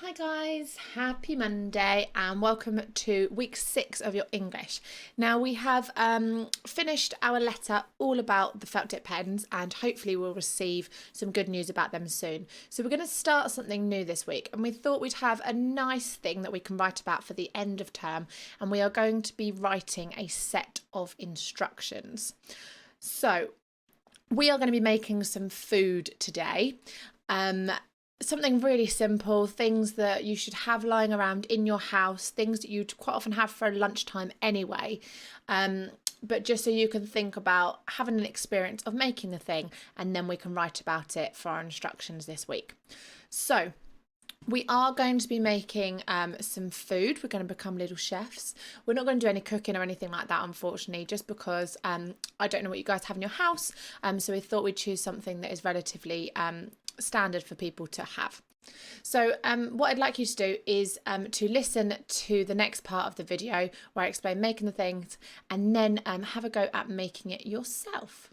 Hi guys, happy Monday and welcome to week 6 of your English. Now we have finished our letter all about the felt tip pens and hopefully we'll receive some good news about them soon. So we're going to start something new this week and we thought we'd have a nice thing that we can write about for the end of term, and we are going to be writing a set of instructions. So we are going to be making some food today. Something really simple, things that you should have lying around in your house, things that you'd quite often have for lunchtime anyway. But just so you can think about having an experience of making the thing, and then we can write about it for our instructions this week. So we are going to be making some food. We're going to become little chefs. We're not going to do any cooking or anything like that, unfortunately, just because I don't know what you guys have in your house. So we thought we'd choose something that is relatively standard for people to have. So what I'd like you to do is to listen to the next part of the video where I explain making the things, and then have a go at making it yourself.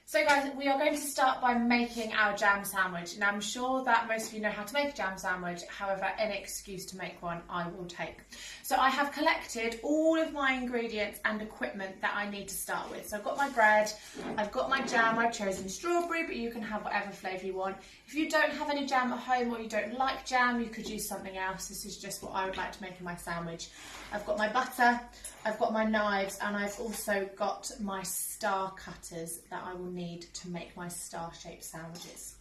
So guys, we are going to start by making our jam sandwich. Now I'm sure that most of you know how to make a jam sandwich, however any excuse to make one I will take. So I have collected all of my ingredients and equipment that I need to start with. So I've got my bread, I've got my jam, I've chosen strawberry, but you can have whatever flavour you want. If you don't have any jam at home or you don't like jam, you could use something else. This is just what I would like to make in my sandwich. I've got my butter, I've got my knives, and I've also got my star cutters that I will need to make my star-shaped sandwiches.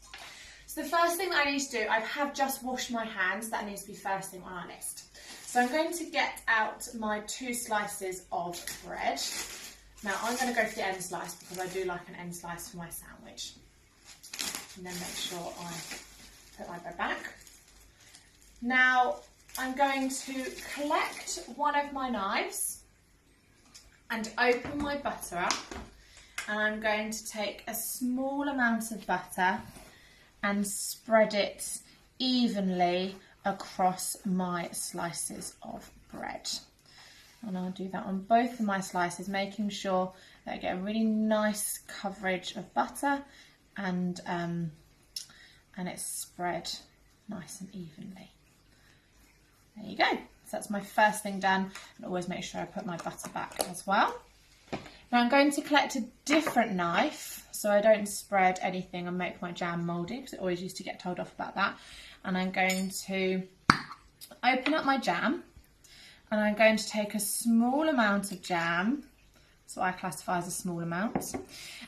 So the first thing that I need to do, I have just washed my hands. That needs to be first thing on our list. So I'm going to get out my 2 slices of bread. Now I'm going to go for the end slice because I do like an end slice for my sandwich. And then make sure I put my bread back. Now I'm going to collect one of my knives and open my butter up, and I'm going to take a small amount of butter and spread it evenly across my slices of bread. And I'll do that on both of my slices, making sure that I get a really nice coverage of butter and it's spread nice and evenly. There you go. So that's my first thing done, and always make sure I put my butter back as well. Now I'm going to collect a different knife so I don't spread anything and make my jam mouldy, because I always used to get told off about that. And I'm going to open up my jam, and I'm going to take a small amount of jam, so I classify as a small amount,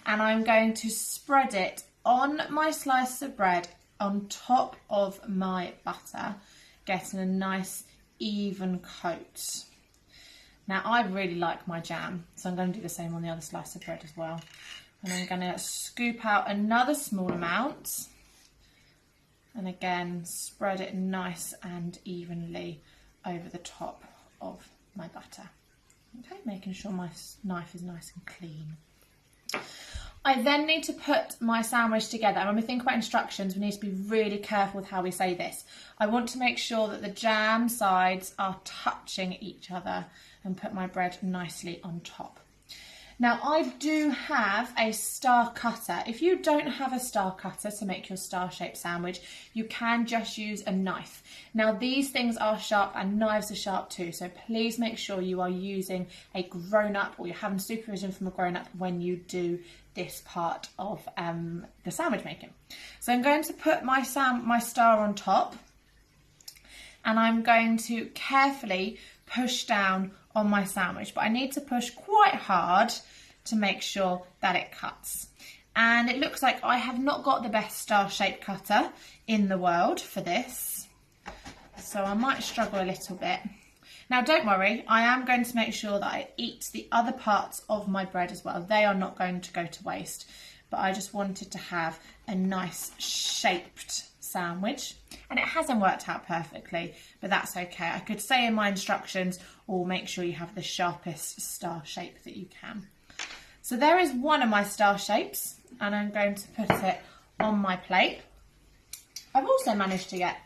and I'm going to spread it on my slice of bread on top of my butter, getting a nice even coat. Now I really like my jam, so I'm going to do the same on the other slice of bread as well. And I'm going to scoop out another small amount, and again spread it nice and evenly over the top of my butter. Okay, making sure my knife is nice and clean. I then need to put my sandwich together, and when we think about instructions, we need to be really careful with how we say this. I want to make sure that the jam sides are touching each other and put my bread nicely on top. Now I do have a star cutter. If you don't have a star cutter to make your star-shaped sandwich, you can just use a knife. Now these things are sharp and knives are sharp too, so please make sure you are using a grown-up, or you're having supervision from a grown-up when you do this part of the sandwich making. So I'm going to put my star on top, and I'm going to carefully push down on my sandwich, but I need to push quite hard to make sure that it cuts. And it looks like I have not got the best star-shaped cutter in the world for this, so I might struggle a little bit. Now don't worry, I am going to make sure that I eat the other parts of my bread as well. They are not going to go to waste, but I just wanted to have a nice shaped sandwich, and it hasn't worked out perfectly, but that's okay. I could say in my instructions, or make sure you have the sharpest star shape that you can. So there is one of my star shapes, and I'm going to put it on my plate. I've also managed to get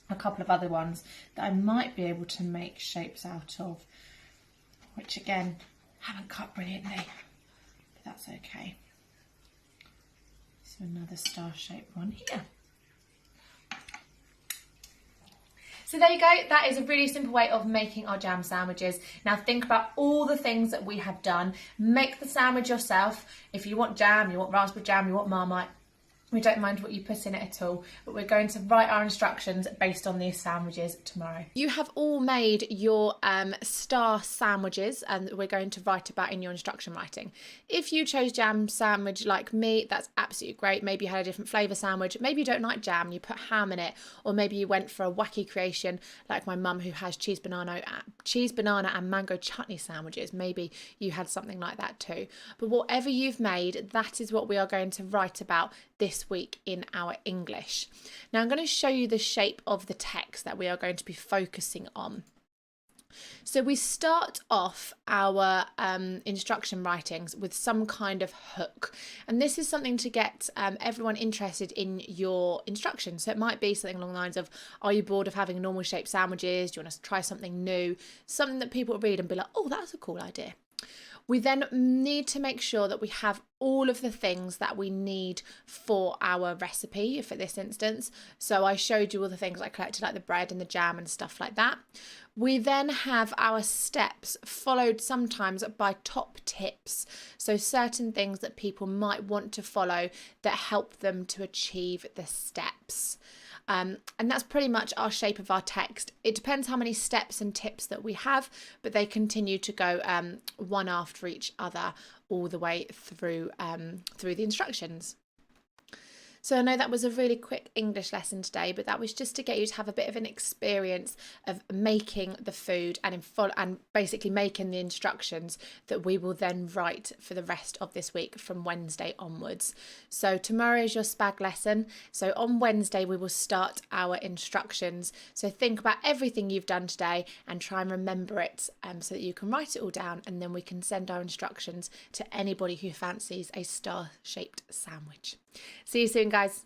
a couple of other ones that I might be able to make shapes out of, which again haven't cut brilliantly, but that's okay. So another star shaped one here. So there you go, that is a really simple way of making our jam sandwiches. Now think about all the things that we have done. Make the sandwich yourself. If you want jam, you want raspberry jam, you want Marmite, we don't mind what you put in it at all, but we're going to write our instructions based on these sandwiches tomorrow. You have all made your star sandwiches, and we're going to write about in your instruction writing. If you chose jam sandwich like me, that's absolutely great. Maybe you had a different flavour sandwich. Maybe you don't like jam, you put ham in it, or maybe you went for a wacky creation like my mum who has cheese, banana and mango chutney sandwiches. Maybe you had something like that too. But whatever you've made, that is what we are going to write about this week in our English. Now I'm going to show you the shape of the text that we are going to be focusing on. So we start off our instruction writings with some kind of hook, and this is something to get everyone interested in your instructions. So it might be something along the lines of, are you bored of having normal shaped sandwiches? Do you want to try something new? Something that people read and be like, oh, that's a cool idea. We then need to make sure that we have all of the things that we need for our recipe for this instance. So I showed you all the things I collected, like the bread and the jam and stuff like that. We then have our steps followed sometimes by top tips. So certain things that people might want to follow that help them to achieve the steps. And that's pretty much our shape of our text. It depends how many steps and tips that we have, but they continue to go one after each other all the way through the instructions. So I know that was a really quick English lesson today, but that was just to get you to have a bit of an experience of making the food and basically making the instructions that we will then write for the rest of this week from Wednesday onwards. So tomorrow is your spag lesson. So on Wednesday we will start our instructions. So think about everything you've done today and try and remember it so that you can write it all down, and then we can send our instructions to anybody who fancies a star-shaped sandwich. See you soon, guys.